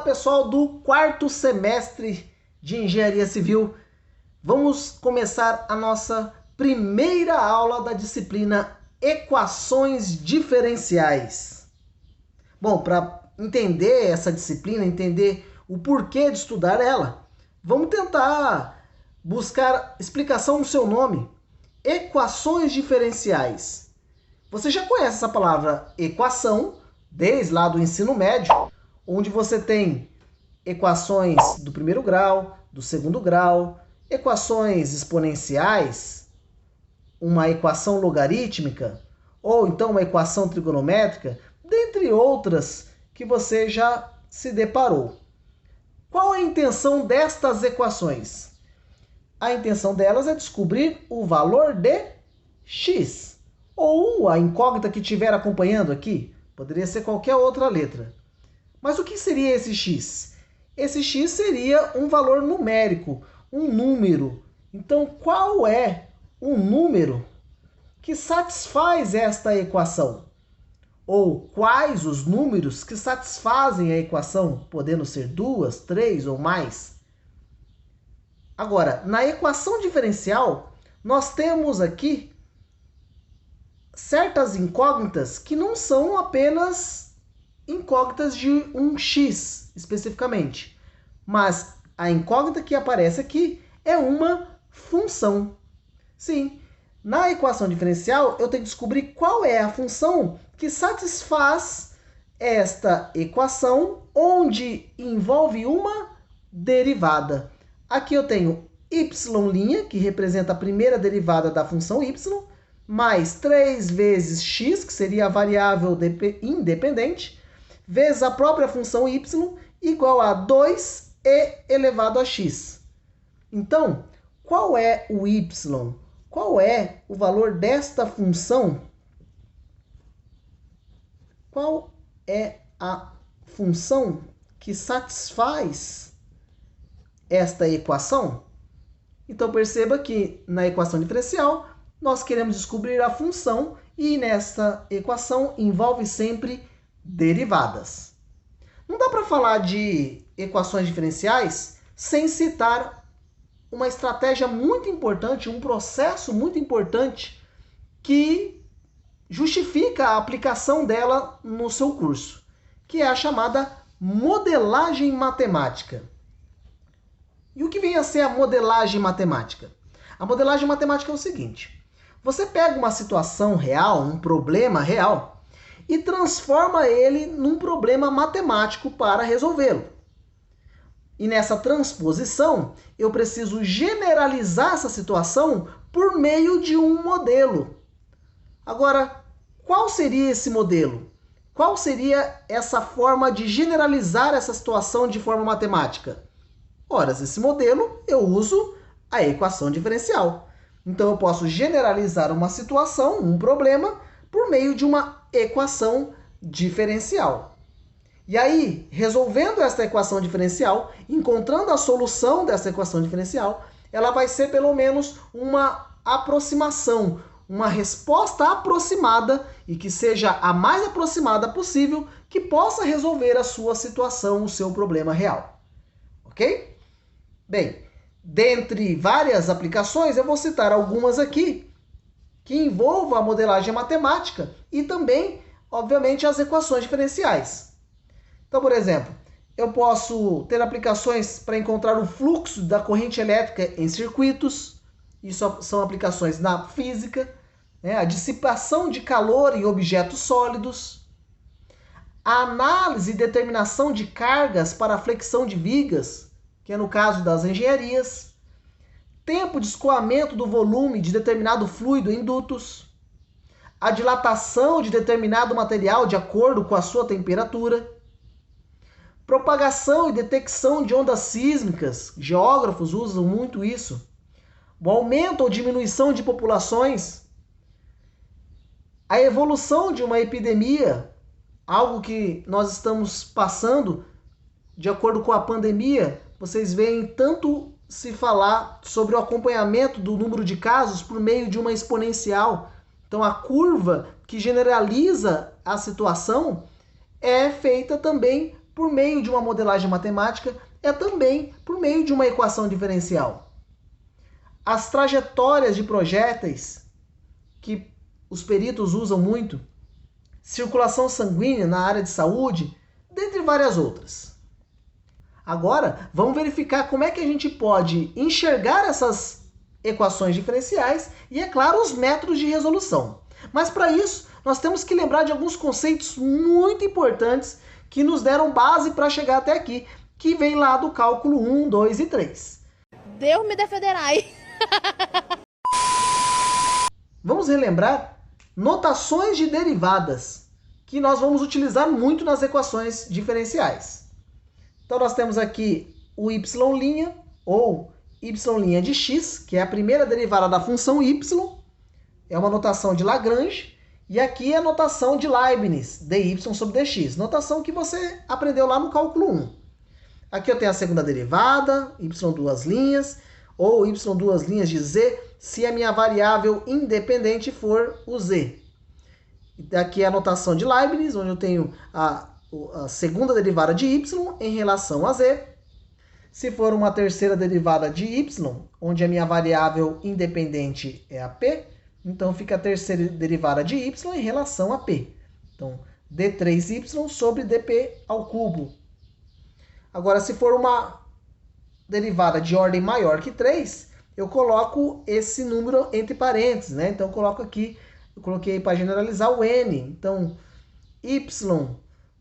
pessoal do quarto semestre de Engenharia Civil. Vamos começar a nossa primeira aula da disciplina Equações Diferenciais. Bom, para entender essa disciplina, entender o porquê de estudar ela, vamos tentar buscar explicação no seu nome. Equações diferenciais. Você já conhece essa palavra equação, desde lá do ensino médio, onde você tem equações do primeiro grau, do segundo grau, equações exponenciais, uma equação logarítmica, ou então uma equação trigonométrica, dentre outras que você já se deparou. Qual é a intenção destas equações? A intenção delas é descobrir o valor de x, ou a incógnita que estiver acompanhando aqui, poderia ser qualquer outra letra. Mas o que seria esse x? Esse x seria um valor numérico, um número. Então, qual é o número que satisfaz esta equação? Ou quais os números que satisfazem a equação, podendo ser 2, 3 ou mais? Agora, na equação diferencial, nós temos aqui certas incógnitas que não são apenas incógnitas de um x especificamente, mas a incógnita que aparece aqui é uma função. Sim, na equação diferencial eu tenho que descobrir qual é a função que satisfaz esta equação onde envolve uma derivada. Aqui eu tenho y', que representa a primeira derivada da função y, mais 3 vezes x, que seria a variável independente, vezes a própria função y, igual a 2e elevado a x. Então, qual é o y? Qual é o valor desta função? Qual é a função que satisfaz esta equação? Então, perceba que na equação diferencial, nós queremos descobrir a função e nessa equação envolve sempre derivadas. Não dá para falar de equações diferenciais sem citar uma estratégia muito importante, um processo muito importante que justifica a aplicação dela no seu curso, que é a chamada modelagem matemática. E o que vem a ser a modelagem matemática? A modelagem matemática é o seguinte: você pega uma situação real, um problema real, e transforma ele num problema matemático para resolvê-lo. E nessa transposição, eu preciso generalizar essa situação por meio de um modelo. Agora, qual seria esse modelo? Qual seria essa forma de generalizar essa situação de forma matemática? Ora, esse modelo eu uso a equação diferencial. Então eu posso generalizar uma situação, um problema, por meio de uma equação diferencial. E aí, resolvendo esta equação diferencial, encontrando a solução dessa equação diferencial, ela vai ser pelo menos uma aproximação, uma resposta aproximada e que seja a mais aproximada possível que possa resolver a sua situação, o seu problema real. Ok? Bem, dentre várias aplicações, eu vou citar algumas aqui que envolvam a modelagem matemática e também, obviamente, as equações diferenciais. Então, por exemplo, eu posso ter aplicações para encontrar o fluxo da corrente elétrica em circuitos. Isso são aplicações na física, né? A dissipação de calor em objetos sólidos, a análise e determinação de cargas para a flexão de vigas, que é no caso das engenharias, tempo de escoamento do volume de determinado fluido em dutos, a dilatação de determinado material de acordo com a sua temperatura, propagação e detecção de ondas sísmicas, geógrafos usam muito isso, o aumento ou diminuição de populações, a evolução de uma epidemia, algo que nós estamos passando de acordo com a pandemia. Vocês veem tanto se falar sobre o acompanhamento do número de casos por meio de uma exponencial. Então, a curva que generaliza a situação é feita também por meio de uma modelagem matemática, é também por meio de uma equação diferencial. As trajetórias de projéteis, que os peritos usam muito, circulação sanguínea na área de saúde, dentre várias outras. Agora, vamos verificar como é que a gente pode enxergar essas equações diferenciais e, é claro, os métodos de resolução. Mas para isso, nós temos que lembrar de alguns conceitos muito importantes que nos deram base para chegar até aqui, que vem lá do cálculo 1, 2 e 3. Deus me defenderai. Vamos relembrar notações de derivadas, que nós vamos utilizar muito nas equações diferenciais. Então nós temos aqui o y' ou y' de x, que é a primeira derivada da função y, é uma notação de Lagrange, e aqui é a notação de Leibniz, dy sobre dx, notação que você aprendeu lá no cálculo 1. Aqui eu tenho a segunda derivada, y duas linhas, ou y duas linhas de z, se a minha variável independente for o z. Aqui é a notação de Leibniz, onde eu tenho a segunda derivada de y em relação a z. Se for uma terceira derivada de y, onde a minha variável independente é a p, então fica a terceira derivada de y em relação a p. Então, d3y sobre dp ao cubo. Agora, se for uma derivada de ordem maior que 3, eu coloco esse número entre parênteses, né? Então, eu coloco aqui, eu coloquei para generalizar o n. Então, y,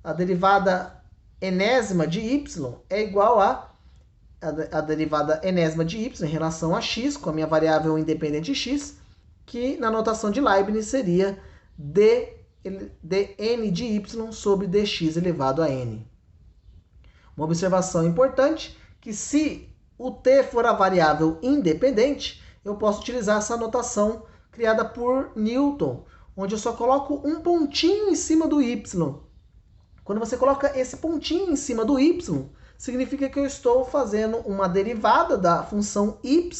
a derivada enésima de y, é igual a derivada enésima de y em relação a x, com a minha variável independente x, que na notação de Leibniz seria dn de y sobre dx elevado a n. Uma observação importante, que se o t for a variável independente, eu posso utilizar essa notação criada por Newton, onde eu só coloco um pontinho em cima do y. Quando você coloca esse pontinho em cima do y, significa que eu estou fazendo uma derivada da função y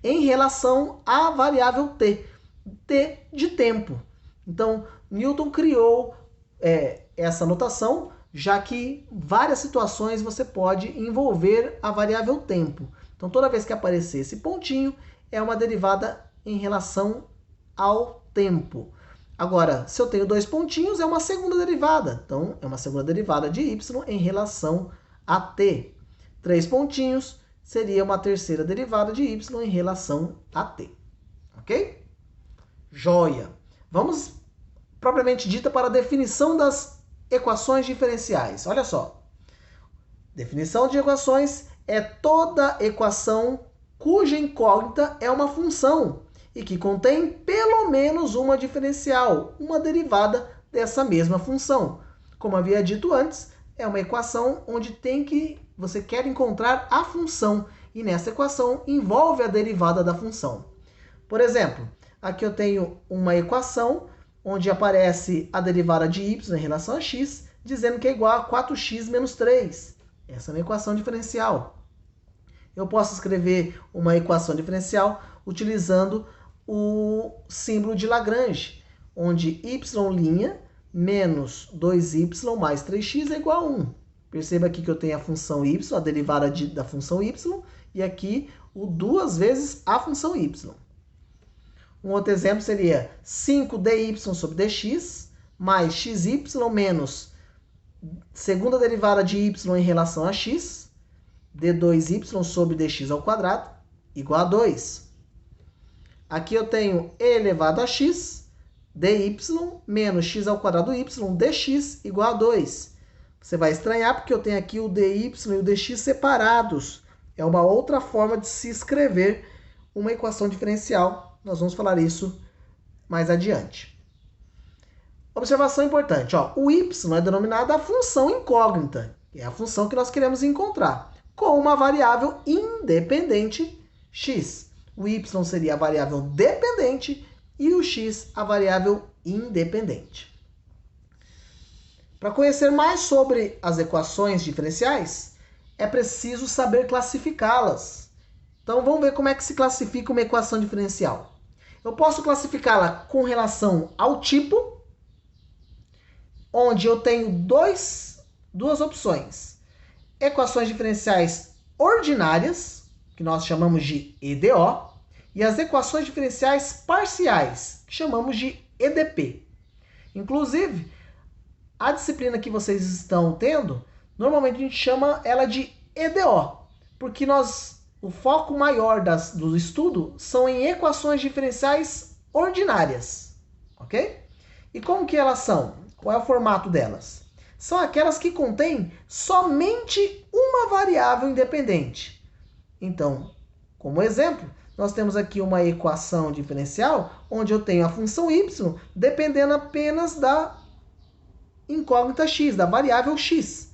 em relação à variável t de tempo. Então, Newton criou essa notação, já que em várias situações você pode envolver a variável tempo. Então, toda vez que aparecer esse pontinho, é uma derivada em relação ao tempo. Agora, se eu tenho dois pontinhos, é uma segunda derivada. Então, é uma segunda derivada de y em relação a t. 3 pontinhos seria uma terceira derivada de y em relação a t. Ok? Joia! Vamos, propriamente dita, para a definição das equações diferenciais. Olha só. Definição de equações é toda equação cuja incógnita é uma função e que contém pelo menos uma diferencial, uma derivada dessa mesma função. Como havia dito antes, é uma equação onde você quer encontrar a função, e nessa equação envolve a derivada da função. Por exemplo, aqui eu tenho uma equação onde aparece a derivada de y em relação a x, dizendo que é igual a 4x menos 3. Essa é uma equação diferencial. Eu posso escrever uma equação diferencial utilizando o símbolo de Lagrange, onde y' menos 2y mais 3x é igual a 1. Perceba aqui que eu tenho a função y, a derivada da função y, e aqui o duas vezes a função y. Um outro exemplo seria 5dy sobre dx mais xy menos segunda derivada de y em relação a x, d2y sobre dx ao quadrado, igual a 2. Aqui eu tenho e elevado a x, dy menos x ao quadrado y, dx igual a 2. Você vai estranhar porque eu tenho aqui o dy e o dx separados. É uma outra forma de se escrever uma equação diferencial. Nós vamos falar isso mais adiante. Observação importante, ó, o y é denominada a função incógnita, que é a função que nós queremos encontrar, com uma variável independente x. O y seria a variável dependente e o x a variável independente. Para conhecer mais sobre as equações diferenciais, é preciso saber classificá-las. Então vamos ver como é que se classifica uma equação diferencial. Eu posso classificá-la com relação ao tipo, onde eu tenho dois duas opções. Equações diferenciais ordinárias, que nós chamamos de EDO, e as equações diferenciais parciais, que chamamos de EDP. Inclusive, a disciplina que vocês estão tendo, normalmente a gente chama ela de EDO, porque o foco maior do estudo são em equações diferenciais ordinárias, ok? E como que elas são? Qual é o formato delas? São aquelas que contêm somente uma variável independente. Então, como exemplo, nós temos aqui uma equação diferencial onde eu tenho a função y dependendo apenas da incógnita x, da variável x.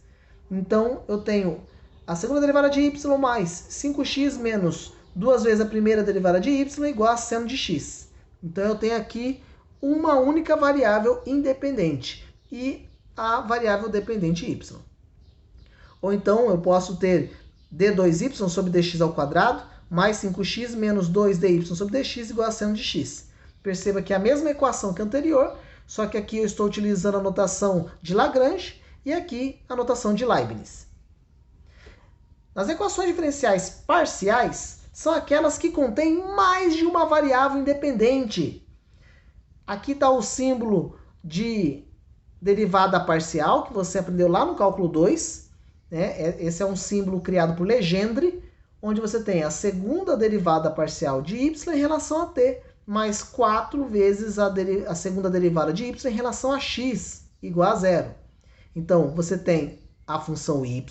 Então, eu tenho a segunda derivada de y mais 5x menos 2 vezes a primeira derivada de y igual a seno de x. Então, eu tenho aqui uma única variável independente e a variável dependente y. Ou então, eu posso ter d2y sobre dx ao quadrado mais 5x menos 2dy sobre dx igual a seno de x. Perceba que é a mesma equação que a anterior, só que aqui eu estou utilizando a notação de Lagrange e aqui a notação de Leibniz. Nas equações diferenciais parciais, são aquelas que contêm mais de uma variável independente. Aqui está o símbolo de derivada parcial, que você aprendeu lá no cálculo 2. Né? Esse é um símbolo criado por Legendre, onde você tem a segunda derivada parcial de y em relação a t, mais 4 vezes a segunda derivada de y em relação a x, igual a 0. Então, você tem a função y,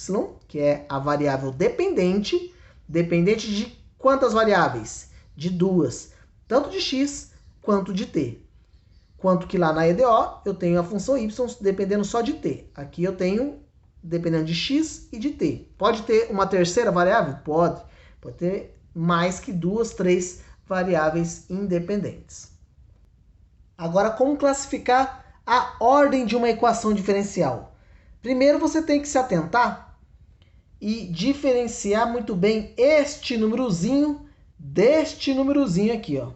que é a variável dependente de quantas variáveis? De duas, tanto de x quanto de t. Quanto que lá na EDO eu tenho a função y dependendo só de t. Aqui eu tenho dependendo de x e de t. Pode ter uma terceira variável? Pode. Pode ter mais que 2, 3 variáveis independentes. Agora, como classificar a ordem de uma equação diferencial? Primeiro, você tem que se atentar e diferenciar muito bem este númerozinho deste númerozinho aqui, ó.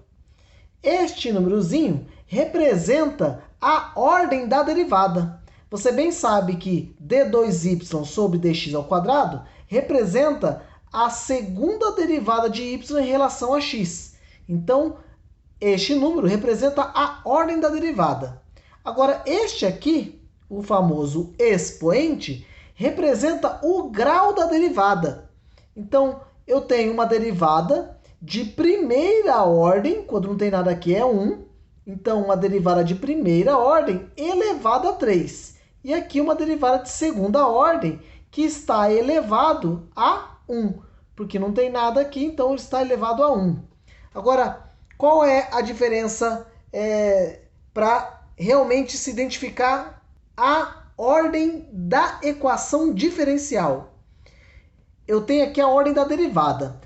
Este númerozinho representa a ordem da derivada. Você bem sabe que d2y sobre dx ao quadrado representa a segunda derivada de y em relação a x. Então, este número representa a ordem da derivada. Agora, este aqui, o famoso expoente, representa o grau da derivada. Então, eu tenho uma derivada de primeira ordem, quando não tem nada aqui é 1. Então, uma derivada de primeira ordem elevado a 3. E aqui uma derivada de segunda ordem, que está elevado a 1. Porque não tem nada aqui, então está elevado a 1. Agora, qual é a diferença para realmente se identificar a ordem da equação diferencial? Eu tenho aqui a ordem da derivada.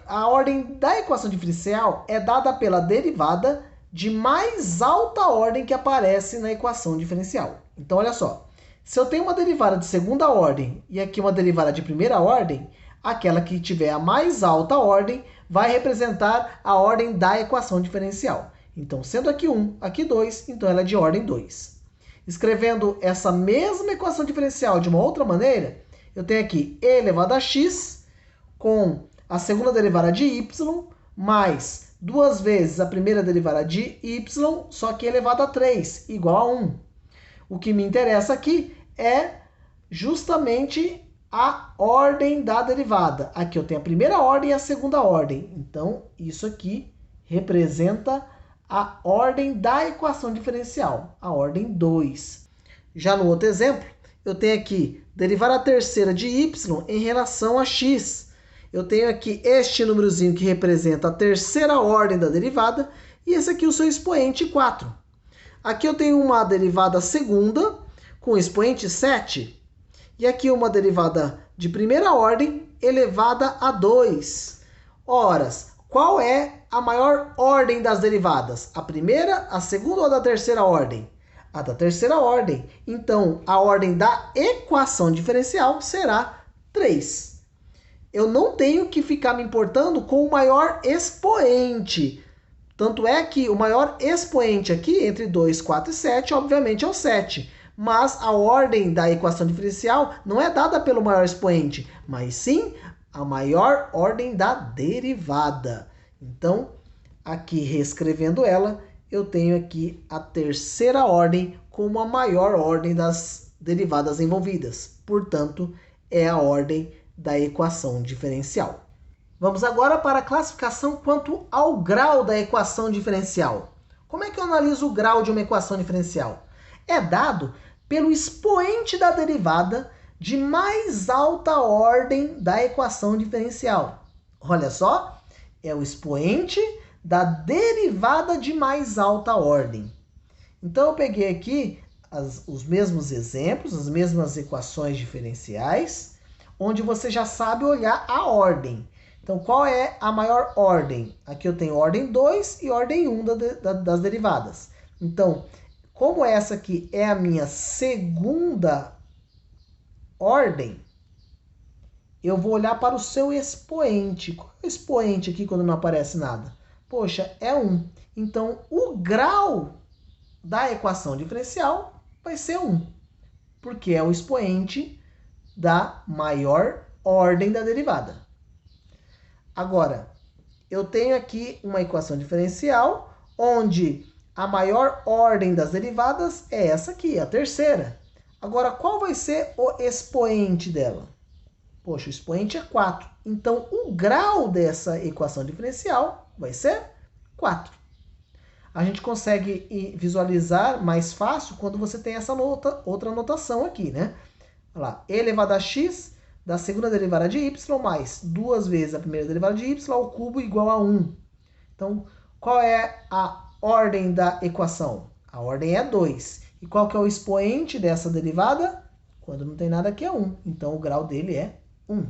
A ordem da equação diferencial é dada pela derivada de mais alta ordem que aparece na equação diferencial. Então, olha só. Se eu tenho uma derivada de segunda ordem e aqui uma derivada de primeira ordem, aquela que tiver a mais alta ordem vai representar a ordem da equação diferencial. Então, sendo aqui 1, aqui 2, então ela é de ordem 2. Escrevendo essa mesma equação diferencial de uma outra maneira, eu tenho aqui e elevado a x com a segunda derivada de y mais 2 vezes a primeira derivada de y, só que elevado a 3, igual a 1. O que me interessa aqui é justamente a ordem da derivada. Aqui eu tenho a primeira ordem e a segunda ordem. Então, isso aqui representa a ordem da equação diferencial, a ordem 2. Já no outro exemplo, eu tenho aqui derivada a terceira de y em relação a x. Eu tenho aqui este númerozinho que representa a terceira ordem da derivada e esse aqui o seu expoente 4. Aqui eu tenho uma derivada segunda com expoente 7. E aqui uma derivada de primeira ordem elevada a 2. Ora, qual é a maior ordem das derivadas? A primeira, a segunda ou a da terceira ordem? A da terceira ordem. Então, a ordem da equação diferencial será 3. Eu não tenho que ficar me importando com o maior expoente. Tanto é que o maior expoente aqui, entre 2, 4 e 7, obviamente é o 7. Mas a ordem da equação diferencial não é dada pelo maior expoente, mas sim a maior ordem da derivada. Então, aqui reescrevendo ela, eu tenho aqui a terceira ordem como a maior ordem das derivadas envolvidas. Portanto, é a ordem da equação diferencial. Vamos agora para a classificação quanto ao grau da equação diferencial. Como é que eu analiso o grau de uma equação diferencial? É dado pelo expoente da derivada de mais alta ordem da equação diferencial. Olha só, é o expoente da derivada de mais alta ordem. Então eu peguei aqui os mesmos exemplos, as mesmas equações diferenciais, onde você já sabe olhar a ordem. Então, qual é a maior ordem? Aqui eu tenho ordem 2 e ordem 1 das derivadas. Então, como essa aqui é a minha segunda ordem, eu vou olhar para o seu expoente. Qual é o expoente aqui quando não aparece nada? Poxa, é 1. Então, o grau da equação diferencial vai ser 1, porque é o expoente da maior ordem da derivada. Agora, eu tenho aqui uma equação diferencial onde a maior ordem das derivadas é essa aqui, a terceira. Agora, qual vai ser o expoente dela? Poxa, o expoente é 4. Então, o grau dessa equação diferencial vai ser 4. A gente consegue visualizar mais fácil quando você tem essa outra notação aqui, né? Olha lá, e elevado a x da segunda derivada de y mais 2 vezes a primeira derivada de y ao cubo igual a 1. Então, qual é a ordem da equação? A ordem é 2. E qual que é o expoente dessa derivada? Quando não tem nada aqui é 1. Então, o grau dele é 1.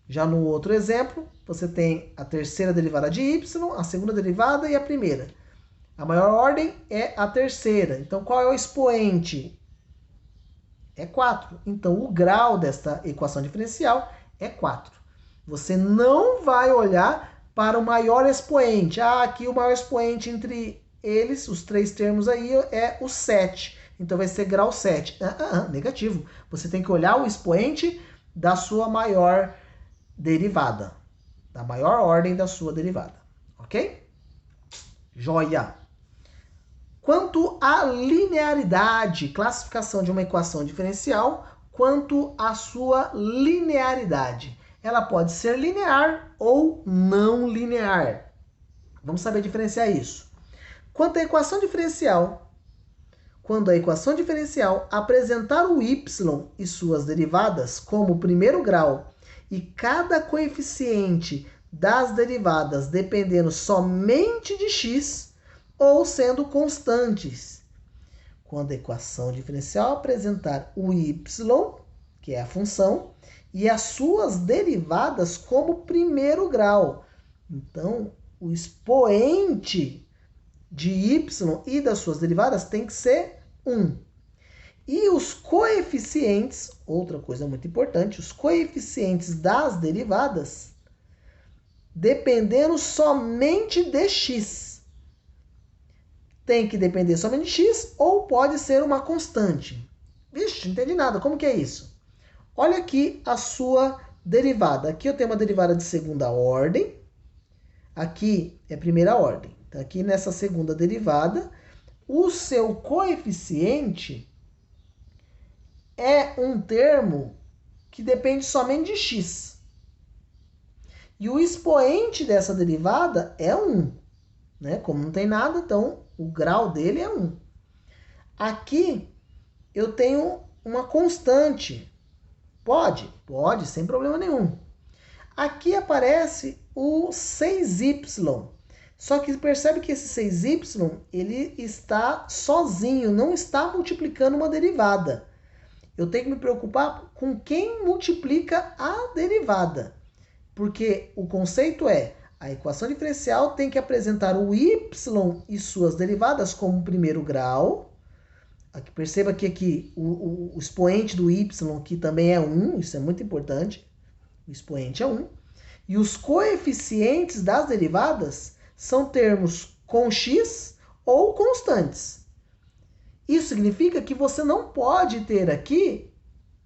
Já no outro exemplo, você tem a terceira derivada de y, a segunda derivada e a primeira. A maior ordem é a terceira. Então, qual é o expoente? É 4. Então, o grau desta equação diferencial é 4. Você não vai olhar para o maior expoente. Aqui o maior expoente entre eles, os três termos aí, é o 7. Então, vai ser grau 7. Negativo. Você tem que olhar o expoente da sua maior derivada. Da maior ordem da sua derivada. Ok? Joia! Quanto à linearidade, classificação de uma equação diferencial, quanto à sua linearidade. Ela pode ser linear ou não linear. Vamos saber diferenciar isso. Quando a equação diferencial apresentar o y e suas derivadas como primeiro grau e cada coeficiente das derivadas dependendo somente de x, ou sendo constantes. Quando a equação diferencial apresentar o y, que é a função, e as suas derivadas como primeiro grau. Então, o expoente de y e das suas derivadas tem que ser 1. E os coeficientes, outra coisa muito importante, os coeficientes das derivadas, dependendo somente de x. Tem que depender somente de x ou pode ser uma constante. Vixe, não entendi nada. Como que é isso? Olha aqui a sua derivada. Aqui eu tenho uma derivada de segunda ordem. Aqui é primeira ordem. Então, aqui nessa segunda derivada, o seu coeficiente é um termo que depende somente de x. E o expoente dessa derivada é 1. Né? Como não tem nada, então o grau dele é 1. Aqui eu tenho uma constante. Pode, sem problema nenhum. Aqui aparece o 6y. Só que percebe que esse 6y, ele está sozinho, não está multiplicando uma derivada. Eu tenho que me preocupar com quem multiplica a derivada. Porque o conceito é, a equação diferencial tem que apresentar o y e suas derivadas como primeiro grau. Aqui, perceba que aqui o expoente do y aqui também é 1, isso é muito importante. O expoente é 1. E os coeficientes das derivadas são termos com x ou constantes. Isso significa que você não pode ter aqui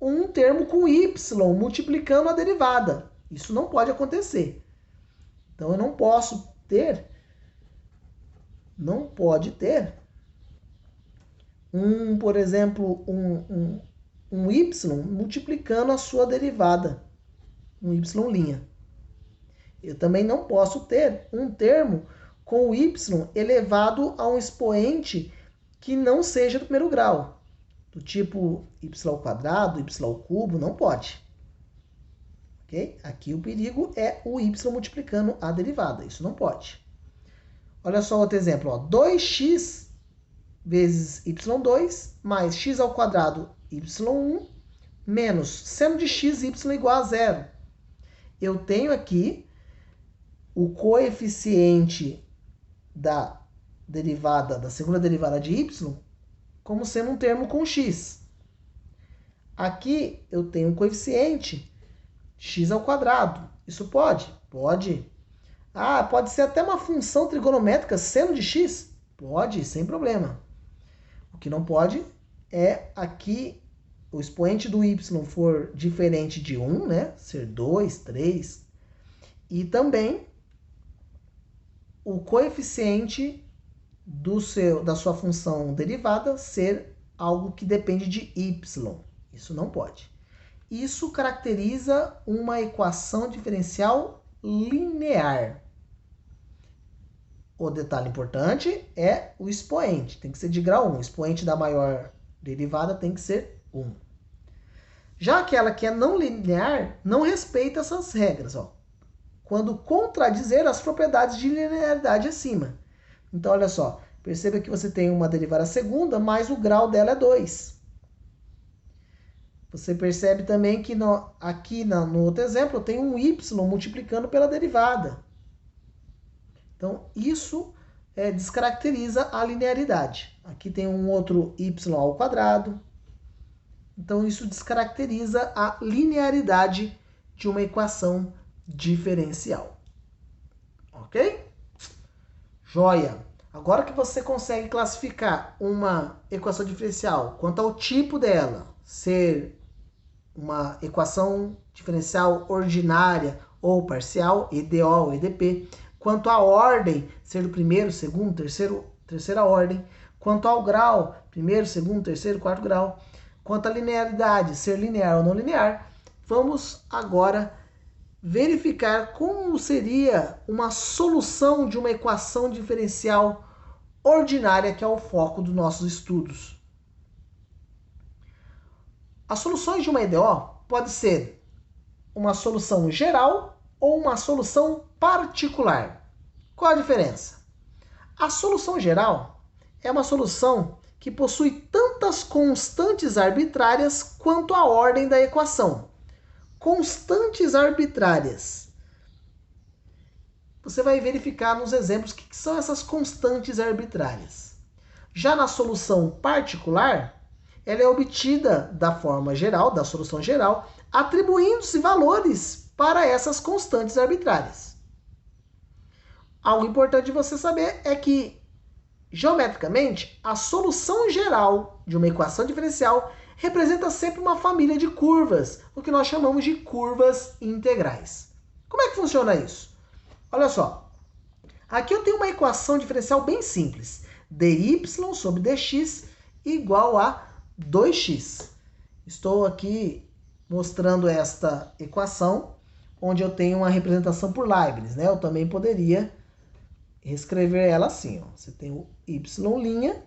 um termo com y multiplicando a derivada. Isso não pode acontecer. Então eu não posso ter, não pode ter por exemplo, um y multiplicando a sua derivada, um y'. Eu também não posso ter um termo com o y elevado a um expoente que não seja do primeiro grau, do tipo y², y³, não pode. Okay? Aqui o perigo é o y multiplicando a derivada, isso não pode. Olha só outro exemplo, ó. 2x vezes y2 mais x² y1 menos seno de x y igual a zero. Eu tenho aqui o coeficiente da derivada, da segunda derivada de y, como sendo um termo com x. Aqui eu tenho o coeficiente x². Isso pode? Pode. Ah, pode ser até uma função trigonométrica seno de x? Pode, sem problema. O que não pode é aqui o expoente do y for diferente de 1, né? Ser 2, 3. E também o coeficiente da sua função derivada ser algo que depende de y. Isso não pode. Isso caracteriza uma equação diferencial linear. O detalhe importante é o expoente. Tem que ser de grau 1. O expoente da maior derivada tem que ser 1. Já aquela que é não linear, não respeita essas regras. Ó. Quando contradizer as propriedades de linearidade acima. Então, olha só. Perceba que você tem uma derivada segunda, mas o grau dela é 2. Você percebe também que aqui no outro exemplo, eu tenho um y multiplicando pela derivada. Então, isso descaracteriza a linearidade. Aqui tem um outro y². Então, isso descaracteriza a linearidade de uma equação diferencial. Ok? Joia! Agora que você consegue classificar uma equação diferencial quanto ao tipo dela, ser uma equação diferencial ordinária ou parcial, EDO ou EDP, quanto à ordem, ser do primeiro, segundo, terceira ordem, quanto ao grau, primeiro, segundo, terceiro, quarto grau, quanto à linearidade, ser linear ou não linear, vamos agora verificar como seria uma solução de uma equação diferencial ordinária, que é o foco dos nossos estudos. As soluções de uma EDO pode ser uma solução geral ou uma solução particular. Qual a diferença? A solução geral é uma solução que possui tantas constantes arbitrárias quanto a ordem da equação. Constantes arbitrárias. Você vai verificar nos exemplos o que são essas constantes arbitrárias. Já na solução particular, ela é obtida da forma geral, da solução geral, atribuindo-se valores para essas constantes arbitrárias. Algo importante de você saber é que, geometricamente, a solução geral de uma equação diferencial representa sempre uma família de curvas, o que nós chamamos de curvas integrais. Como é que funciona isso? Olha só. Aqui eu tenho uma equação diferencial bem simples. dy sobre dx igual a 2x. Estou aqui mostrando esta equação, onde eu tenho uma representação por Leibniz, né? Eu também poderia reescrever ela assim, ó. Você tem o y'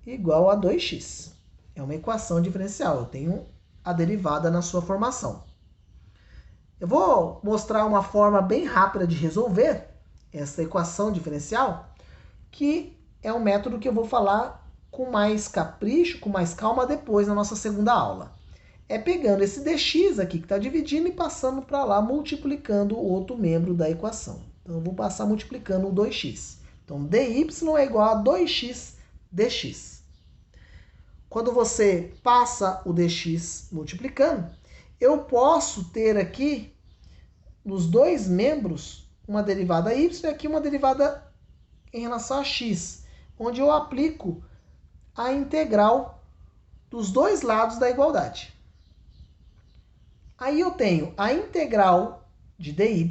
igual a 2x. É uma equação diferencial. Eu tenho a derivada na sua formação. Eu vou mostrar uma forma bem rápida de resolver essa equação diferencial, que é um método que eu vou falar com mais capricho, com mais calma depois na nossa segunda aula. É pegando esse dx aqui que está dividindo e passando para lá, multiplicando o outro membro da equação. Então, eu vou passar multiplicando o 2x. Então, dy é igual a 2x dx. Quando você passa o dx multiplicando, eu posso ter aqui, nos dois membros, uma derivada y e aqui uma derivada em relação a x, onde eu aplico a integral dos dois lados da igualdade. Aí eu tenho a integral de dy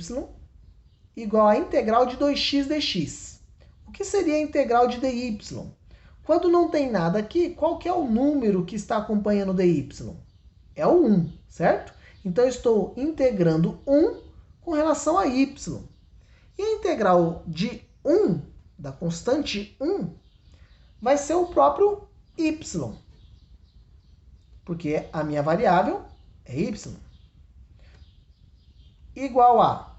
igual a integral de 2x dx. O que seria a integral de dy? Quando não tem nada aqui, qual que é o número que está acompanhando dy? É o 1, certo? Então, eu estou integrando 1 com relação a y. E a integral de 1, da constante 1, vai ser o próprio y. Porque a minha variável é y. Igual a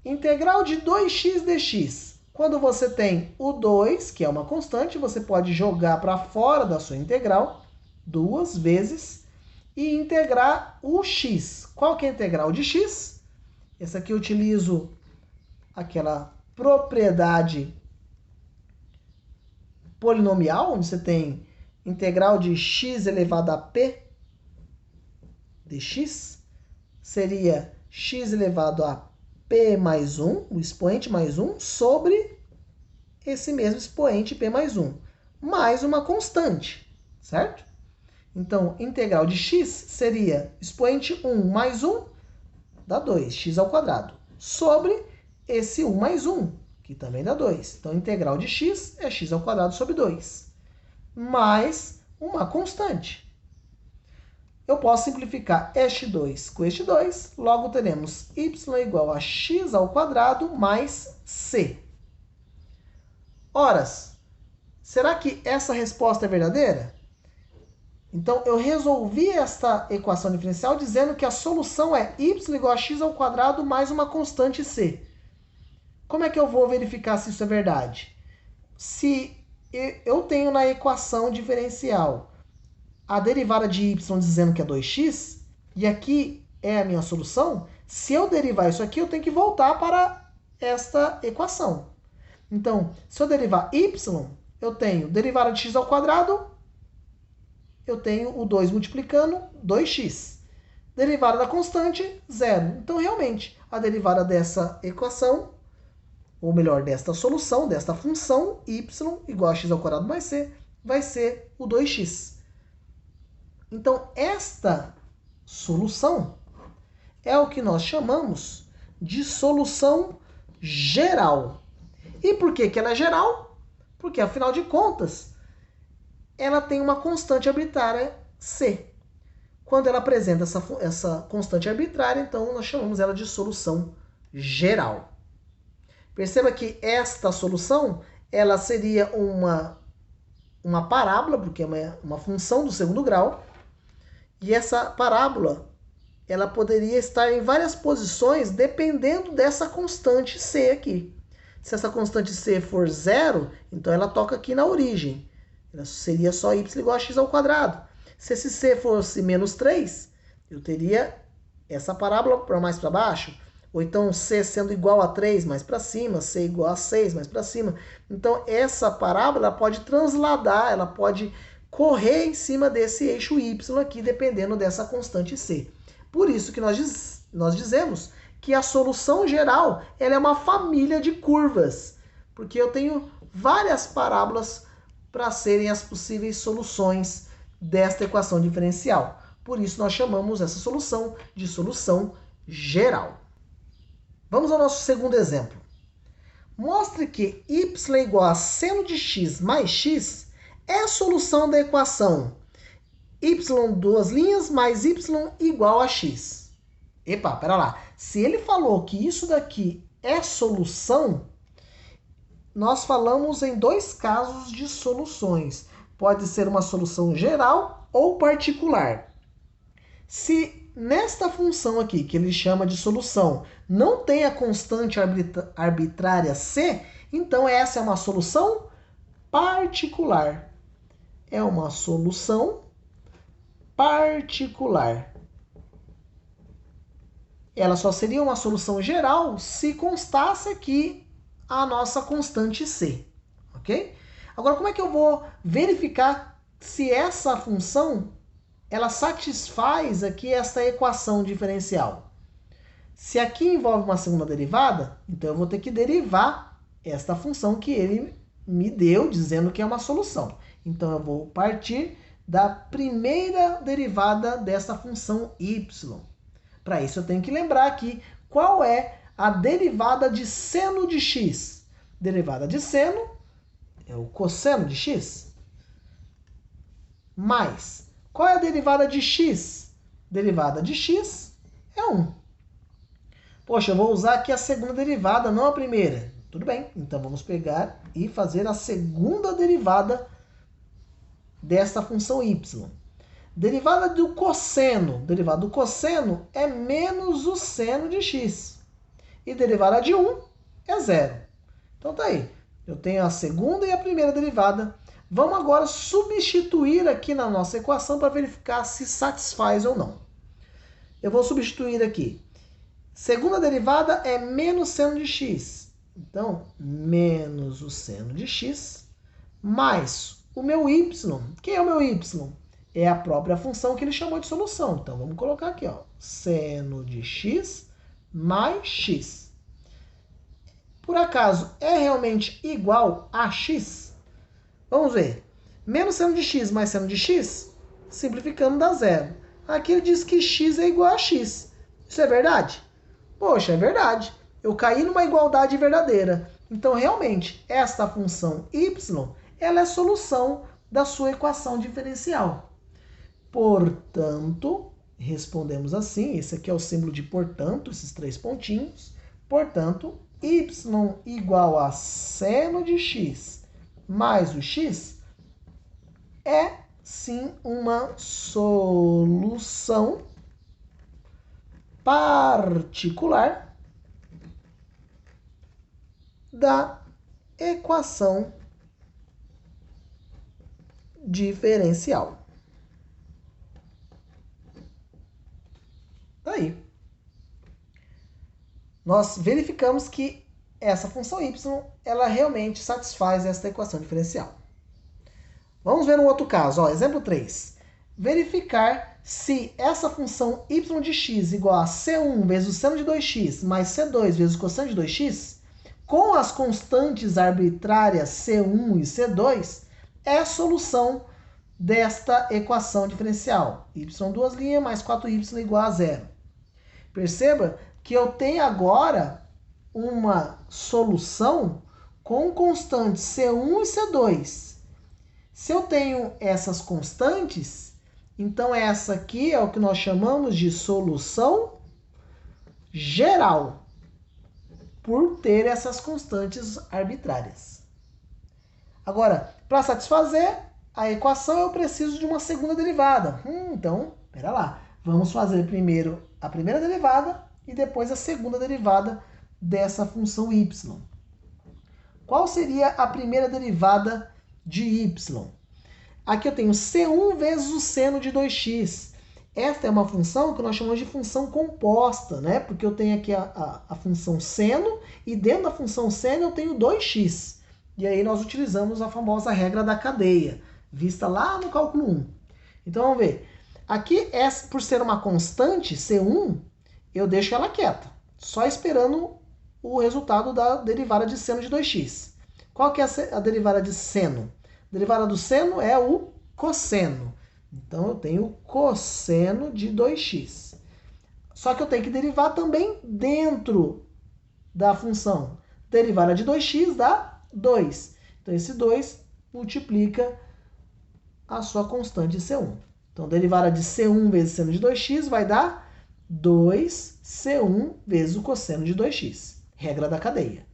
integral de 2x dx. Quando você tem o 2, que é uma constante, você pode jogar para fora da sua integral 2 vezes e integrar o x. Qual que é a integral de x? Essa aqui eu utilizo aquela propriedade polinomial, onde você tem integral de x elevado a p dx. Seria x elevado a p mais 1, o expoente mais 1, sobre esse mesmo expoente p mais 1, mais uma constante, certo? Então, integral de x seria expoente 1 mais 1, dá 2, x ao quadrado, sobre esse 1 mais 1, que também dá 2. Então, integral de x é x ao quadrado sobre 2, mais uma constante. Eu posso simplificar este 2 com este 2, logo teremos y igual a x ao quadrado mais c. Ora, será que essa resposta é verdadeira? Então, eu resolvi esta equação diferencial dizendo que a solução é y igual a x ao quadrado mais uma constante c. Como é que eu vou verificar se isso é verdade? Se eu tenho na equação diferencial a derivada de y dizendo que é 2x, e aqui é a minha solução, se eu derivar isso aqui, eu tenho que voltar para esta equação. Então, se eu derivar y, eu tenho derivada de x ao quadrado, eu tenho o 2 multiplicando 2x. Derivada da constante, 0. Então, realmente, a derivada dessa equação, ou melhor, desta solução, desta função, y igual a x ao quadrado mais c, vai ser o 2x. Então, esta solução é o que nós chamamos de solução geral. E por que ela é geral? Porque, afinal de contas, ela tem uma constante arbitrária c. Quando ela apresenta essa constante arbitrária, então nós chamamos ela de solução geral. Perceba que esta solução ela seria uma parábola, porque é uma função do segundo grau. E essa parábola, ela poderia estar em várias posições dependendo dessa constante c aqui. Se essa constante c for 0, então ela toca aqui na origem. Ela seria só y igual a x ao quadrado. Se esse c fosse menos 3, eu teria essa parábola para mais para baixo. Ou então c sendo igual a 3 mais para cima, c igual a 6 mais para cima. Então essa parábola pode transladar, ela pode correr em cima desse eixo y aqui, dependendo dessa constante c. Por isso que nós dizemos que a solução geral ela é uma família de curvas, porque eu tenho várias parábolas para serem as possíveis soluções desta equação diferencial. Por isso nós chamamos essa solução de solução geral. Vamos ao nosso segundo exemplo. Mostre que y igual a seno de x mais x é a solução da equação y duas linhas mais y igual a x. Epa, pera lá. Se ele falou que isso daqui é solução, nós falamos em dois casos de soluções. Pode ser uma solução geral ou particular. Se nesta função aqui, que ele chama de solução, não tem a constante arbitrária c, então essa é uma solução particular. É uma solução particular. Ela só seria uma solução geral se constasse aqui a nossa constante c, ok? Agora, como é que eu vou verificar se essa função ela satisfaz aqui essa equação diferencial? Se aqui envolve uma segunda derivada, então eu vou ter que derivar esta função que ele me deu, dizendo que é uma solução. Então, eu vou partir da primeira derivada dessa função y. Para isso, eu tenho que lembrar aqui qual é a derivada de seno de x. Derivada de seno é o cosseno de x. Mais, qual é a derivada de x? Derivada de x é 1. Poxa, eu vou usar aqui a segunda derivada, não a primeira. Tudo bem, então vamos pegar e fazer a segunda derivada desta função y. Derivada do cosseno. Derivada do cosseno é menos o seno de x. E derivada de 1 é 0. Então tá aí. Eu tenho a segunda e a primeira derivada. Vamos agora substituir aqui na nossa equação para verificar se satisfaz ou não. Eu vou substituir aqui. Segunda derivada é menos seno de x. Então, menos o seno de x mais o meu y. Quem é o meu y? É a própria função que ele chamou de solução. Então, vamos colocar aqui, ó, seno de x mais x. Por acaso, é realmente igual a x? Vamos ver. Menos seno de x mais seno de x, simplificando dá zero. Aqui ele diz que x é igual a x. Isso é verdade? Poxa, é verdade. Eu caí numa igualdade verdadeira. Então, realmente, esta função y, ela é solução da sua equação diferencial. Portanto, respondemos assim, esse aqui é o símbolo de portanto, esses 3 pontinhos. Portanto, y igual a seno de x mais o x é, sim, uma solução particular da equação diferencial. Tá aí. Nós verificamos que essa função y, ela realmente satisfaz esta equação diferencial. Vamos ver um outro caso. Ó, exemplo 3. Verificar se essa função y de x igual a c1 vezes o seno de 2x mais c2 vezes o cosseno de 2x, com as constantes arbitrárias c1 e c2, é a solução desta equação diferencial. Y duas linhas mais 4y igual a 0. Perceba que eu tenho agora uma solução com constantes C1 e C2. Se eu tenho essas constantes, então essa aqui é o que nós chamamos de solução geral, por ter essas constantes arbitrárias. Agora, para satisfazer a equação, eu preciso de uma segunda derivada. Então, espera lá. Vamos fazer primeiro a primeira derivada e depois a segunda derivada dessa função y. Qual seria a primeira derivada de y? Aqui eu tenho c1 vezes o seno de 2x. Esta é uma função que nós chamamos de função composta, né? Porque eu tenho aqui a função seno e dentro da função seno eu tenho 2x. E aí nós utilizamos a famosa regra da cadeia, vista lá no cálculo 1. Então vamos ver. Aqui, por ser uma constante, C1, eu deixo ela quieta, só esperando o resultado da derivada de seno de 2x. Qual que é a derivada de seno? A derivada do seno é o cosseno. Então, eu tenho o cosseno de 2x. Só que eu tenho que derivar também dentro da função. Derivada de 2x dá 2. Então, esse 2 multiplica a sua constante C1. Então, derivada de C1 vezes seno de 2x vai dar 2C1 vezes o cosseno de 2x. Regra da cadeia.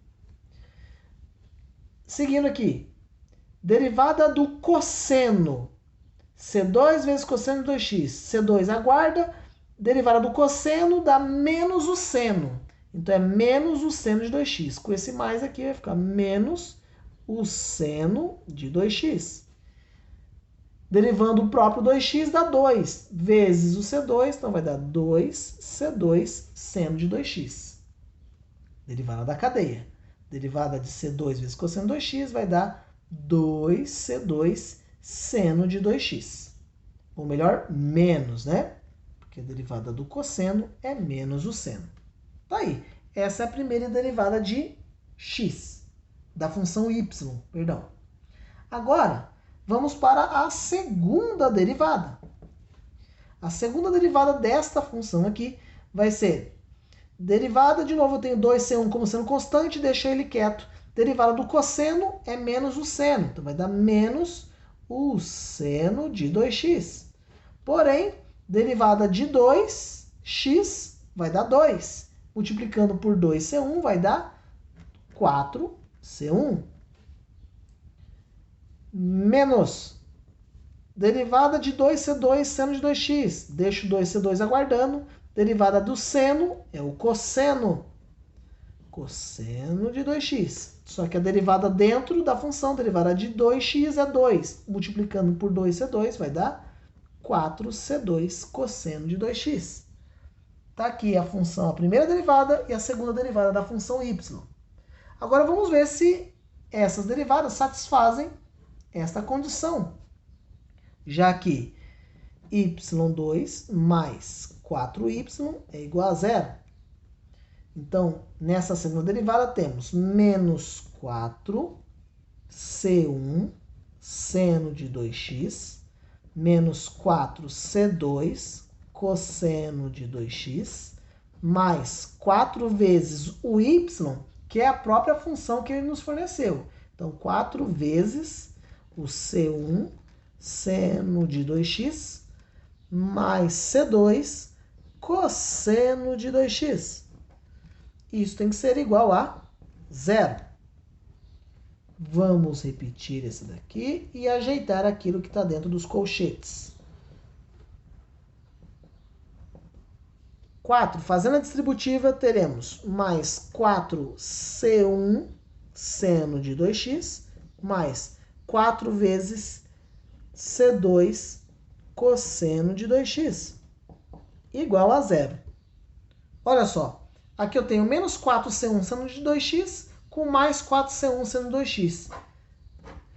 Seguindo aqui. Derivada do cosseno. C2 vezes cosseno de 2x. C2 aguarda. Derivada do cosseno dá menos o seno. Então, é menos o seno de 2x. Com esse mais aqui vai ficar menos o seno de 2x. Derivando o próprio 2x dá 2 vezes o C2, então vai dar 2C2 seno de 2x. Derivada da cadeia. Derivada de C2 vezes cosseno de 2x vai dar 2C2 seno de 2x. Ou melhor, menos, né? Porque a derivada do cosseno é menos o seno. Tá aí. Essa é a primeira derivada de x, da função y, perdão. Agora, Vamos para a segunda derivada. A segunda derivada desta função aqui vai ser derivada, de novo eu tenho 2C1 como sendo constante, deixei ele quieto. Derivada do cosseno é menos o seno, então vai dar menos o seno de 2x. Porém, derivada de 2x vai dar 2. Multiplicando por 2C1 vai dar 4C1. Menos derivada de 2C2 seno de 2x. Deixo 2C2 aguardando. Derivada do seno é o cosseno. Cosseno de 2x. Só que a derivada dentro da função, derivada de 2x é 2. Multiplicando por 2C2 vai dar 4C2 cosseno de 2x. Está aqui a função, a primeira derivada e a segunda derivada da função y. Agora vamos ver se essas derivadas satisfazem esta condição. Já que y2 mais 4y é igual a 0. Então, nessa segunda derivada temos menos 4c1 seno de 2x menos 4c2 cosseno de 2x mais 4 vezes o y, que é a própria função que ele nos forneceu. Então, 4 vezes o c1 seno de 2x mais c2 cosseno de 2x. Isso tem que ser igual a 0. Vamos repetir esse daqui e ajeitar aquilo que está dentro dos colchetes. 4. Fazendo a distributiva, teremos mais 4c1 seno de 2x mais 4 vezes c2 cosseno de 2x igual a 0. Olha só. Aqui eu tenho menos 4c1 seno de 2x com mais 4c1 seno de 2x.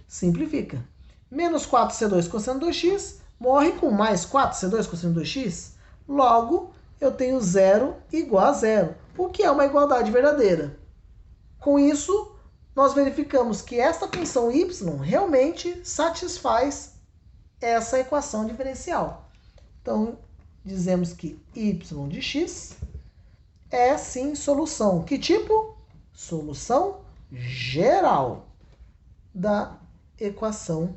Simplifica. Menos 4c2 cosseno de 2x morre com mais 4c2 cosseno de 2x. Logo, eu tenho 0 igual a 0, o que é uma igualdade verdadeira. Com isso, nós verificamos que esta função y realmente satisfaz essa equação diferencial. Então, dizemos que y de x é sim solução. Que tipo? Solução geral da equação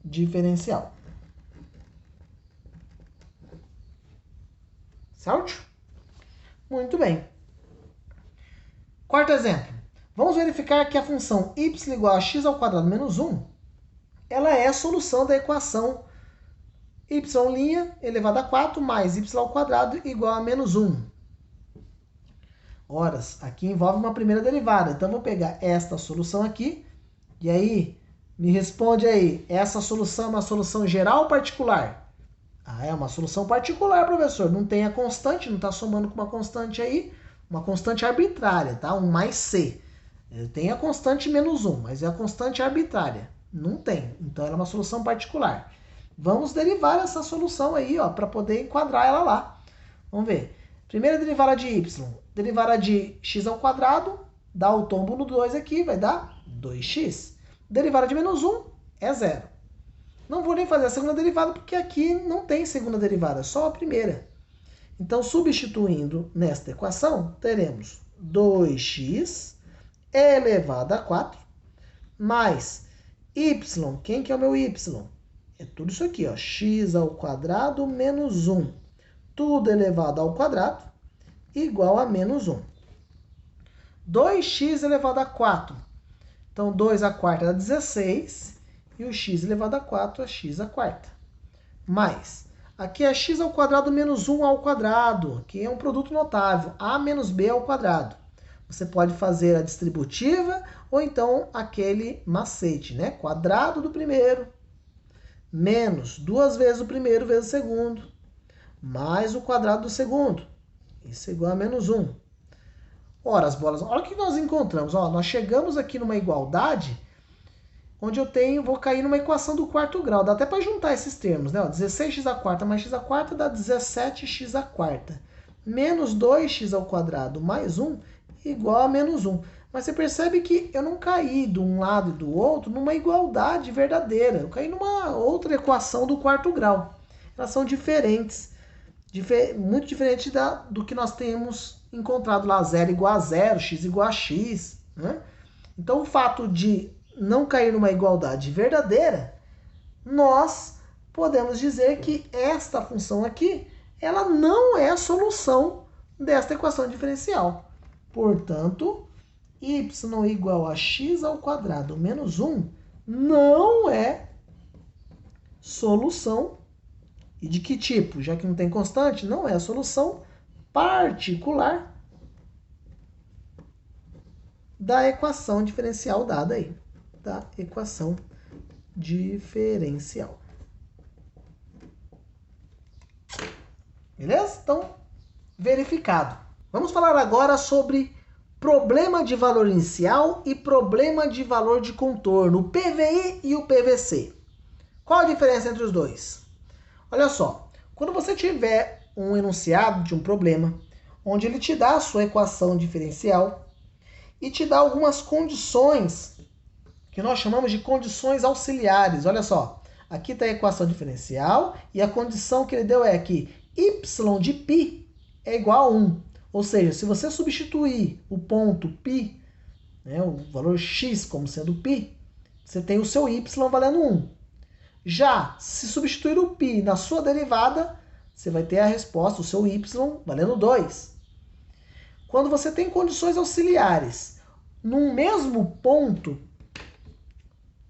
diferencial. Certo? Muito bem. Quarto exemplo. Vamos verificar que a função y igual a x ao quadrado menos 1, ela é a solução da equação y' elevado a 4 mais y ao quadrado igual a menos 1. Ora, aqui envolve uma primeira derivada. Então, vou pegar esta solução aqui. E aí, me responde aí, essa solução é uma solução geral ou particular? Ah, é uma solução particular, professor. Não tem a constante, não está somando com uma constante aí, uma constante arbitrária, tá? Um mais c. Tem a constante menos 1, mas é a constante arbitrária. Não tem. Então, ela é uma solução particular. Vamos derivar essa solução aí, ó, para poder enquadrar ela lá. Vamos ver. Primeira derivada de y. Derivada de x ao quadrado, dá o tombo no 2 aqui, vai dar 2x. Derivada de menos 1 é 0. Não vou nem fazer a segunda derivada, porque aqui não tem segunda derivada, só a primeira. Então, substituindo nesta equação, teremos 2x elevado a 4, mais y. Quem que é o meu y? É tudo isso aqui, ó, x ao quadrado menos 1. Tudo elevado ao quadrado igual a menos 1. 2x elevado a 4. Então, 2 à quarta dá 16. E o x elevado a 4 é x à quarta. Mais, aqui é x ao quadrado menos 1 ao quadrado. Aqui é um produto notável. A menos b ao quadrado. Você pode fazer a distributiva ou então aquele macete, né? Quadrado do primeiro menos 2 vezes o primeiro vezes o segundo, mais o quadrado do segundo. Isso é igual a menos 1. Ora, as bolas, olha o que nós encontramos. Ó, nós chegamos aqui numa igualdade onde vou cair numa equação do quarto grau. Dá até para juntar esses termos, né? Ó, 16x à quarta mais x à quarta dá 17x à quarta. Menos 2x ao quadrado mais 1 igual a menos 1. Mas você percebe que eu não caí de um lado e do outro numa igualdade verdadeira. Eu caí numa outra equação do quarto grau. Elas são diferentes. Muito diferente do que nós temos encontrado lá, 0 igual a 0, x igual a x. Né? Então, o fato de não cair numa igualdade verdadeira, nós podemos dizer que esta função aqui, ela não é a solução desta equação diferencial. Portanto, y igual a x ao quadrado menos 1 não é solução. E de que tipo? Já que não tem constante, não é a solução particular da equação diferencial dada aí. Da equação diferencial. Beleza? Então, verificado. Vamos falar agora sobre problema de valor inicial e problema de valor de contorno, o PVI e o PVC. Qual a diferença entre os dois? Olha só, quando você tiver um enunciado de um problema, onde ele te dá a sua equação diferencial e te dá algumas condições que nós chamamos de condições auxiliares. Olha só, aqui está a equação diferencial e a condição que ele deu é que y de π é igual a 1. Ou seja, se você substituir o ponto π, né, o valor x como sendo π, você tem o seu y valendo 1. Já, se substituir o π na sua derivada, você vai ter a resposta, o seu y, valendo 2. Quando você tem condições auxiliares num mesmo ponto,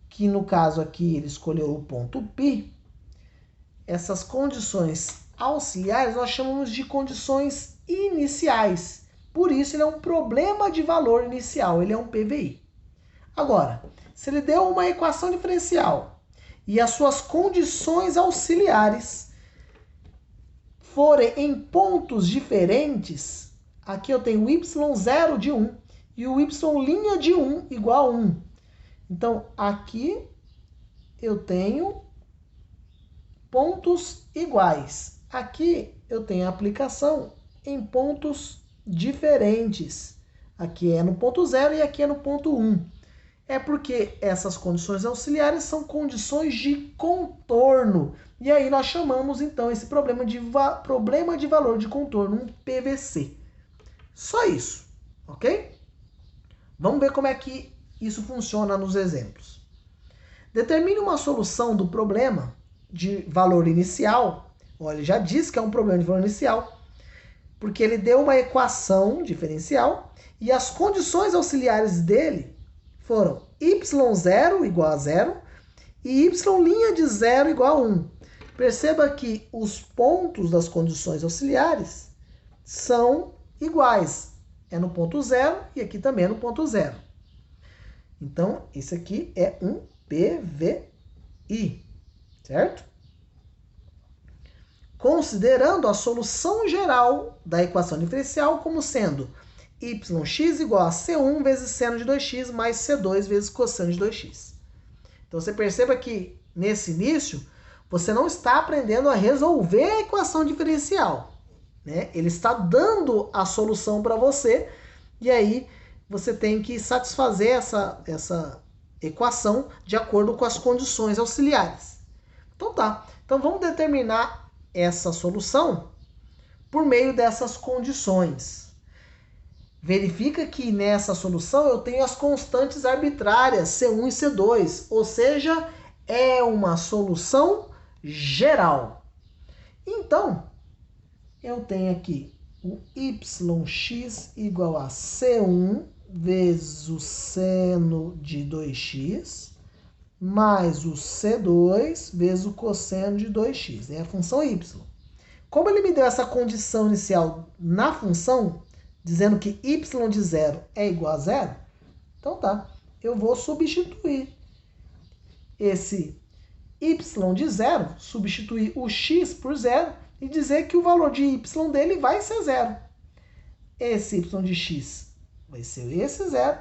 que no caso aqui ele escolheu o ponto π, essas condições auxiliares nós chamamos de condições iniciais. Por isso ele é um problema de valor inicial, ele é um PVI. Agora, se ele deu uma equação diferencial e as suas condições auxiliares forem em pontos diferentes, aqui eu tenho y0 de 1 e o y' de 1 igual a 1. Então, aqui eu tenho pontos iguais. Aqui eu tenho a aplicação em pontos diferentes. Aqui é no ponto 0 e aqui é no ponto 1. É porque essas condições auxiliares são condições de contorno. E aí nós chamamos, então, esse problema de valor de contorno, um PVC. Só isso, ok? Vamos ver como é que isso funciona nos exemplos. Determine uma solução do problema de valor inicial. Olha, ele já disse que é um problema de valor inicial, porque ele deu uma equação diferencial e as condições auxiliares dele foram y0 igual a 0 e y' de 0 igual a 1. Perceba que os pontos das condições auxiliares são iguais. É no ponto 0 e aqui também é no ponto 0. Então, esse aqui é um PVI, certo? Considerando a solução geral da equação diferencial como sendo yx igual a C1 vezes seno de 2x mais C2 vezes cosseno de 2x. Então, você perceba que, nesse início, você não está aprendendo a resolver a equação diferencial, né? Ele está dando a solução para você e aí você tem que satisfazer essa equação de acordo com as condições auxiliares. Então tá. Então vamos determinar essa solução por meio dessas condições. Verifica que nessa solução eu tenho as constantes arbitrárias C1 e C2, ou seja, é uma solução geral. Então, eu tenho aqui o yx igual a C1 vezes o seno de 2x mais o C2 vezes o cosseno de 2x. É a função y. Como ele me deu essa condição inicial na função, dizendo que y de 0 é igual a 0, então tá, eu vou substituir esse y de 0, substituir o x por 0 e dizer que o valor de y dele vai ser 0. Esse y de x vai ser esse 0,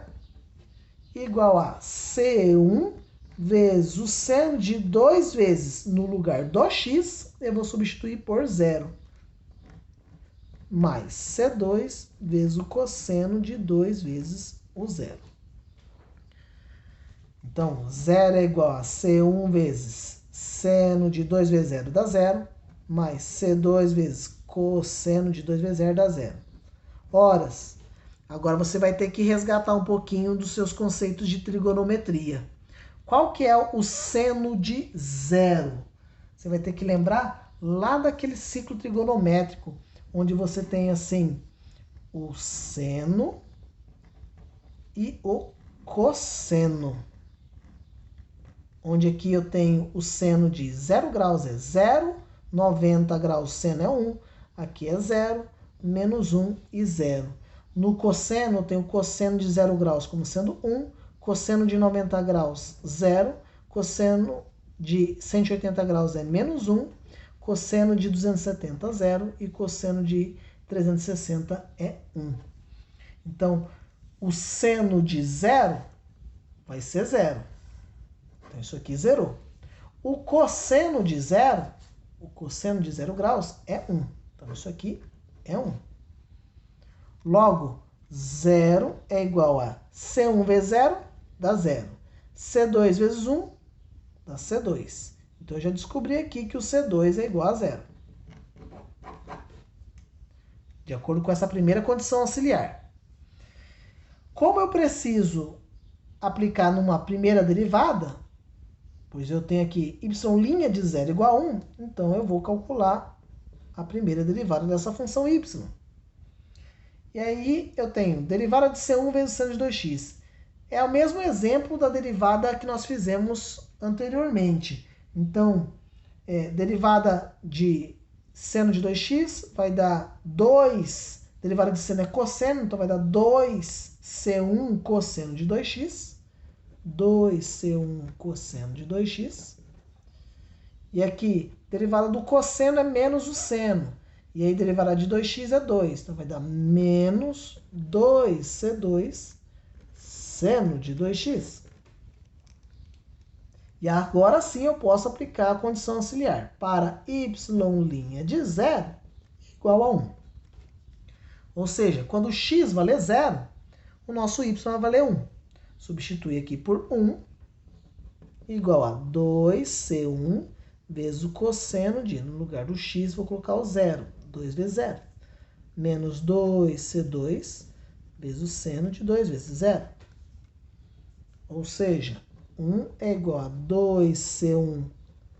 igual a C1 vezes o seno de 2 vezes no lugar do x, eu vou substituir por 0. mais C2 vezes o cosseno de 2 vezes o zero. Então, zero é igual a C1 vezes seno de 2 vezes zero dá zero, mais C2 vezes cosseno de 2 vezes zero dá zero. Horas. Agora você vai ter que resgatar um pouquinho dos seus conceitos de trigonometria. Qual que é o seno de zero? Você vai ter que lembrar lá daquele ciclo trigonométrico, onde você tem assim o seno e o cosseno. Onde aqui eu tenho o seno de 0 graus é 0, 90 graus seno é 1, aqui é 0, menos 1 e 0. No cosseno eu tenho o cosseno de 0 graus como sendo 1, cosseno de 90 graus 0, cosseno de 180 graus é menos 1, cosseno de 270 0 e cosseno de 360 é 1. Então, o seno de 0 vai ser 0. Então, isso aqui zerou. O cosseno de 0 graus é 1. Então, isso aqui é 1. Logo, 0 é igual a C1 vezes 0, dá 0. C2 vezes 1, dá C2. Então, eu já descobri aqui que o C2 é igual a 0. De acordo com essa primeira condição auxiliar. Como eu preciso aplicar numa primeira derivada, pois eu tenho aqui y' de 0 igual a 1, então eu vou calcular a primeira derivada dessa função y. E aí eu tenho derivada de C1 vezes seno de 2x. É o mesmo exemplo da derivada que nós fizemos anteriormente. Então, derivada de seno de 2x vai dar 2, derivada de seno é cosseno, então vai dar 2c1 cosseno de 2x. 2c1 cosseno de 2x. E aqui, derivada do cosseno é menos o seno. E aí, derivada de 2x é 2. Então, vai dar menos 2c2 seno de 2x. E agora sim eu posso aplicar a condição auxiliar. Para y' de 0 igual a 1. Ou seja, quando x valer 0, o nosso y vai valer 1. Substitui aqui por 1 igual a 2c1 vezes o cosseno de, no lugar do x, vou colocar o 0. 2 vezes 0. Menos 2c2 vezes o seno de 2 vezes 0. Ou seja, 1 é igual a 2c1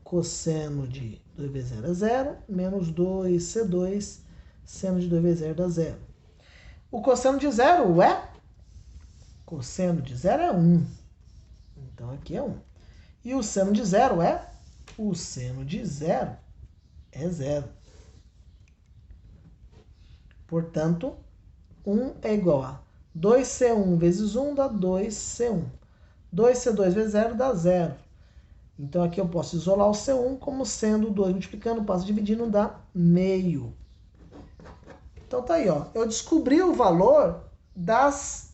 cosseno de 2 vezes 0 é 0, menos 2c2 seno de 2 vezes 0 dá 0. O cosseno de 0 é? Cosseno de 0 é 1. Então, aqui é 1. E o seno de 0 é? O seno de 0 é 0. Portanto, 1 é igual a 2c1 vezes 1 dá 2c1. 2c2 vezes 0 dá 0. Então, aqui eu posso isolar o c1 como sendo 2 multiplicando, passo dividindo, dá meio. Então, tá aí, ó. Eu descobri o valor das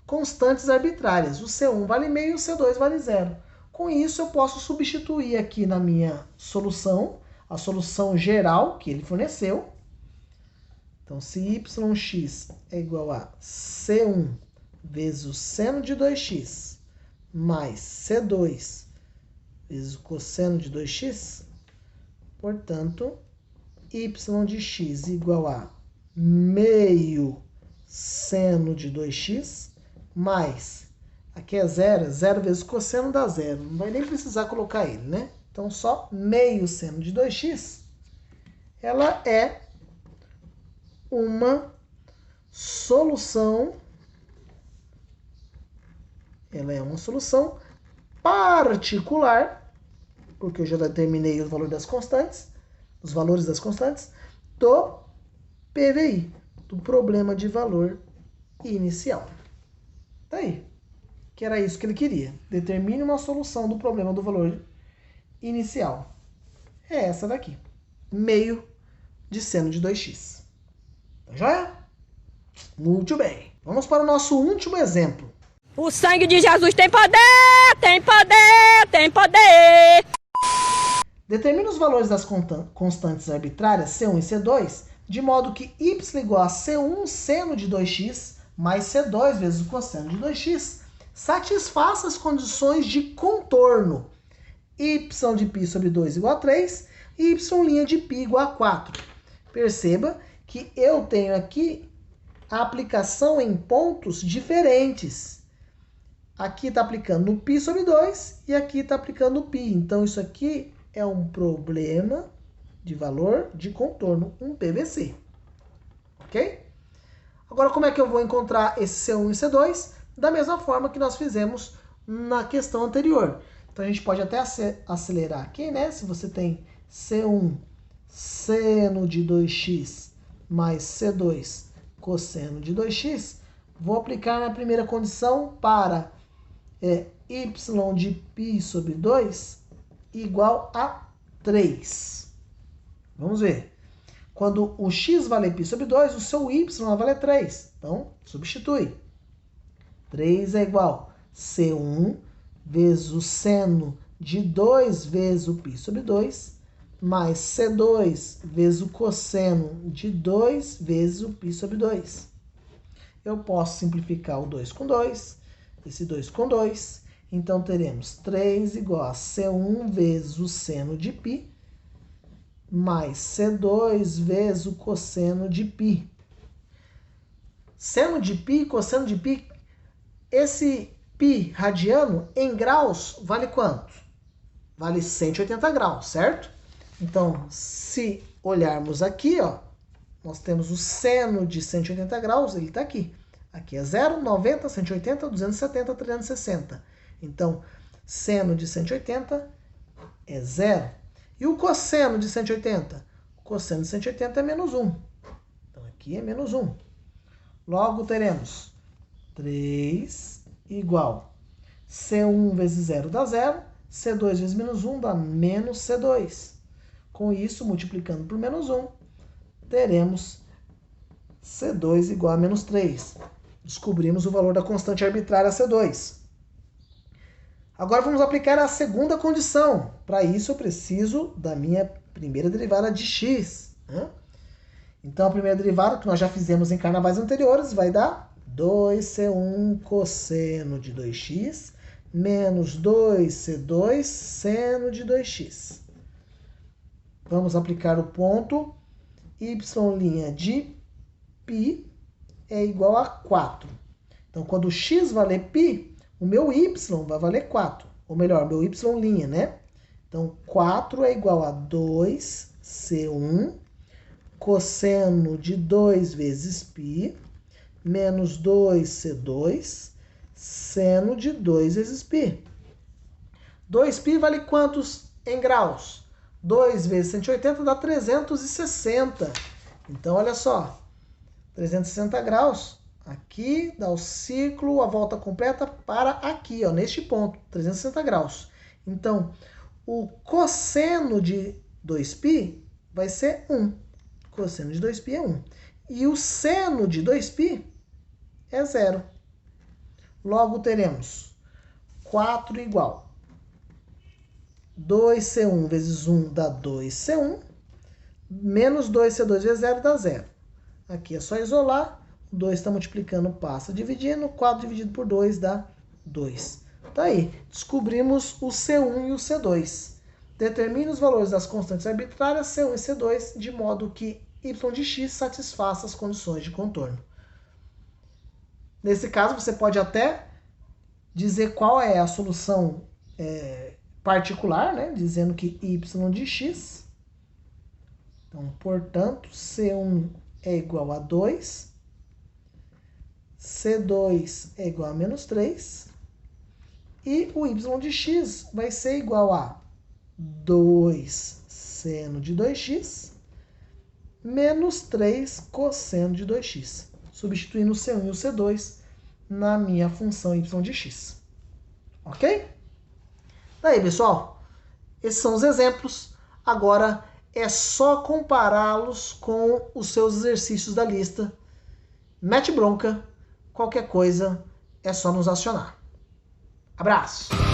constantes arbitrárias. O C1 vale meio e o C2 vale 0. Com isso, eu posso substituir aqui na minha solução, a solução geral que ele forneceu. Então, se yx é igual a C1 vezes o seno de 2x mais C2 vezes o cosseno de 2x, portanto, y de x igual a meio seno de 2x mais, aqui é 0, 0 vezes cosseno dá 0. Não vai nem precisar colocar ele, né? Então, só meio seno de 2x, ela é uma solução, particular, porque eu já determinei o valor das constantes, os valores das constantes, do PVI, do problema de valor inicial. Tá aí. Que era isso que ele queria. Determine uma solução do problema do valor inicial. É essa daqui. Meio de seno de 2x. Tá joia? Muito bem. Vamos para o nosso último exemplo. O sangue de Jesus tem poder, tem poder, tem poder. Determine os valores das constantes arbitrárias C1 e C2 de modo que y igual a C1 seno de 2x mais C2 vezes o cosseno de 2x satisfaça as condições de contorno. Y de π sobre 2 igual a 3 e y' de π igual a 4. Perceba que eu tenho aqui a aplicação em pontos diferentes. Aqui está aplicando no π sobre 2 e aqui está aplicando no π. Então, isso aqui é um problema de valor de contorno, um PVC. Ok? Agora, como é que eu vou encontrar esse C1 e C2? Da mesma forma que nós fizemos na questão anterior. Então, a gente pode até acelerar aqui, né? Se você tem C1 seno de 2x mais C2 cosseno de 2x, vou aplicar na primeira condição para y de π sobre 2 igual a 3. Vamos ver. Quando o x valer π sobre 2, o seu y vai valer 3. Então, substitui. 3 é igual a C1 vezes o seno de 2 vezes o π sobre 2, mais C2 vezes o cosseno de 2 vezes o π sobre 2. Eu posso simplificar o 2 com 2, esse 2 com 2. Então, teremos 3 igual a C1 vezes o seno de π, mais C2 vezes o cosseno de π. Seno de π, cosseno de π, esse π radiano em graus vale quanto? Vale 180 graus, certo? Então, se olharmos aqui, ó, nós temos o seno de 180 graus, ele está aqui. Aqui é 0, 90, 180, 270, 360. Então, seno de 180 é 0. E o cosseno de 180? O cosseno de 180 é menos 1. Então, aqui é menos 1. Logo, teremos 3 igual C1 vezes 0 dá 0, C2 vezes menos 1 dá menos C2. Com isso, multiplicando por menos 1, teremos C2 igual a menos 3. Descobrimos o valor da constante arbitrária C2. Agora vamos aplicar a segunda condição. Para isso eu preciso da minha primeira derivada de x. Né? Então a primeira derivada, que nós já fizemos em carnavais anteriores, vai dar 2C1 cosseno de 2x menos 2C2 seno de 2x. Vamos aplicar o ponto y' de π é igual a 4. Então, quando x valer π, o meu y vai valer 4. Ou melhor, meu y', né? Então, 4 é igual a 2C1 cosseno de 2 vezes π menos 2C2 seno de 2 vezes π. 2π vale quantos em graus? 2 vezes 180 dá 360. Então, olha só. 360 graus. Aqui dá o ciclo, a volta completa para aqui, ó, neste ponto. 360 graus. Então, o cosseno de 2π vai ser 1. Cosseno de 2π é 1. E o seno de 2π é 0. Logo, teremos 4 igual 2C1 vezes 1 dá 2C1, menos 2C2 vezes 0 dá 0. Aqui é só isolar, o 2 está multiplicando, passa dividindo, 4 dividido por 2 dá 2. Tá aí, descobrimos o C1 e o C2. Determine os valores das constantes arbitrárias C1 e C2, de modo que y de x satisfaça as condições de contorno. Nesse caso, você pode até dizer qual é a solução particular, né? Dizendo que y de x, então, portanto, C1 é igual a 2, C2 é igual a menos 3, e o y de x vai ser igual a 2 seno de 2x menos 3 cosseno de 2x, substituindo o C1 e o C2 na minha função y de x. Ok? Daí, pessoal, esses são os exemplos. Agora é só compará-los com os seus exercícios da lista. Mete bronca, qualquer coisa é só nos acionar. Abraço!